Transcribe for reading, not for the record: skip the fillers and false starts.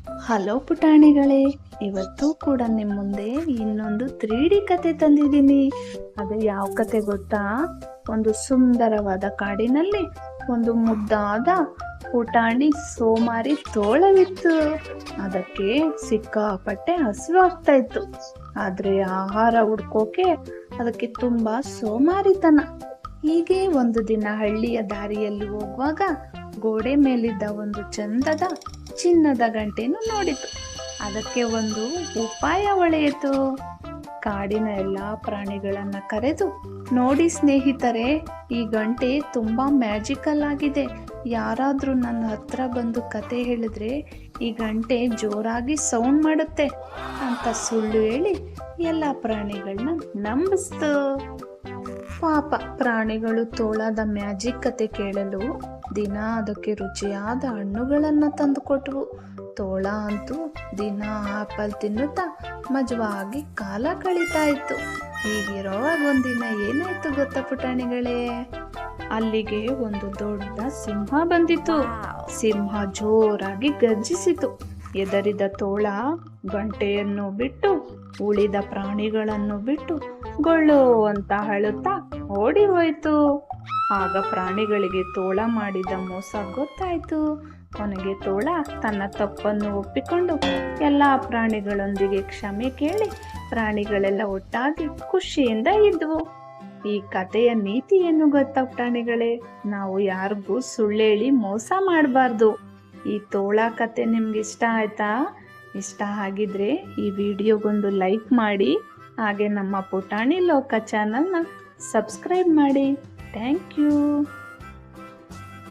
Hello ಪುಟಾಣಿಗಳೇ, ಇವತ್ತು ಕೂಡ ನಿಮ್ಮ ಮುಂದೆ ಇನ್ನೊಂದು 3D ಕತೆ ತಂದಿದ್ದೀನಿ. ಅದು ಯಾವ ಕತೆ ಗೊತ್ತಾ? ಒಂದು ಸುಂದರವಾದ ಕಾಡಿನಲ್ಲಿ ಒಂದು ಮುದ್ದಾದ ಪುಟಾಣಿ ಸೋಮಾರಿ ತೋಳವಿತ್ತು. ಅದಕ್ಕೆ ಸಿಕ್ಕಾಪಟ್ಟೆ ಹಸಿವಾಗ್ತಾ ಇತ್ತು. ಆದ್ರೆ ಆಹಾರ ಹುಡ್ಕೋಕೆ ಅದಕ್ಕೆ ತುಂಬಾ ಸೋಮಾರಿತನ. ಹೀಗೆ ಒಂದು ದಿನ ಹಳ್ಳಿಯ ದಾರಿಯಲ್ಲಿ ಹೋಗುವಾಗ ಗೋಡೆ ಮೇಲಿದ್ದ ಒಂದು ಚಂದದ ಚಿನ್ನದ ಗಂಟೆಯನ್ನು ನೋಡಿತು. ಅದಕ್ಕೆ ಒಂದು ಉಪಾಯ ಹೊಳೆಯಿತು. ಕಾಡಿನ ಎಲ್ಲಾ ಪ್ರಾಣಿಗಳನ್ನ ಕರೆದು, ನೋಡಿ ಸ್ನೇಹಿತರೆ, ಈ ಗಂಟೆ ತುಂಬಾ ಮ್ಯಾಜಿಕಲ್ ಆಗಿದೆ. ಯಾರಾದ್ರೂ ನನ್ನ ಹತ್ರ ಬಂದು ಕತೆ ಹೇಳಿದ್ರೆ ಈ ಗಂಟೆ ಜೋರಾಗಿ ಸೌಂಡ್ ಮಾಡುತ್ತೆ ಅಂತ ಸುಳ್ಳು ಹೇಳಿ ಎಲ್ಲಾ ಪ್ರಾಣಿಗಳನ್ನ ನಂಬಿಸ್ತು. ಪಾಪ ಪ್ರಾಣಿಗಳು ತೋಳದ ಮ್ಯಾಜಿಕ್ ಕತೆ ಕೇಳಲು ದಿನ ಅದಕ್ಕೆ ರುಚಿಯಾದ ಹಣ್ಣುಗಳನ್ನ ತಂದು ಕೊಟ್ಟವು. ತೋಳ ಅಂತೂ ದಿನ ಆಪಲ್ ತಿನ್ನುತ್ತಾ ಮಜವಾಗಿ ಕಾಲ ಕಳೀತಾ ಇತ್ತು. ಹೀಗಿರೋವಾಗ ಒಂದಿನ ಏನಾಯ್ತು ಗೊತ್ತಾ ಪುಟಾಣಿಗಳೇ? ಅಲ್ಲಿಗೆ ಒಂದು ದೊಡ್ಡ ಸಿಂಹ ಬಂದಿತು. ಸಿಂಹ ಜೋರಾಗಿ ಗರ್ಜಿಸಿತು. ಎದರಿದ ತೋಳ ಗಂಟೆಯನ್ನು ಬಿಟ್ಟು ಉಳಿದ ಪ್ರಾಣಿಗಳನ್ನು ಬಿಟ್ಟು ಗೊಳ್ಳು ಅಂತ ಅಳುತ್ತಾ ಓಡಿ ಹೋಯ್ತು. ಆಗ ಪ್ರಾಣಿಗಳಿಗೆ ತೋಳ ಮಾಡಿದ ಮೋಸ ಗೊತ್ತಾಯ್ತು. ಕೊನೆಗೆ ತೋಳ ತನ್ನ ತಪ್ಪನ್ನು ಒಪ್ಪಿಕೊಂಡು ಎಲ್ಲಾ ಪ್ರಾಣಿಗಳೊಂದಿಗೆ ಕ್ಷಮೆ ಕೇಳಿ ಪ್ರಾಣಿಗಳೆಲ್ಲ ಒಟ್ಟಾಗಿ ಖುಷಿಯಿಂದ ಇದ್ವು. ಈ ಕಥೆಯ ನೀತಿ ಏನು ಗೊತ್ತಾ ಪ್ರಾಣಿಗಳೇ? ನಾವು ಯಾರಿಗೂ ಸುಳ್ಳೇಳಿ ಮೋಸ ಮಾಡಬಾರ್ದು. ಈ ತೋಳ ಕತೆ ನಿಮ್ಗೆ ಇಷ್ಟ ಆಯ್ತಾ? ಇಷ್ಟ ಆಗಿದ್ರೆ ಈ ವಿಡಿಯೋಗೊಂದು ಲೈಕ್ ಮಾಡಿ, ಹಾಗೆ ನಮ್ಮ ಪುಟಾಣಿ ಲೋಕ ಚಾನಲ್ನ ಸಬ್ಸ್ಕ್ರೈಬ್ ಮಾಡಿ. Thank you.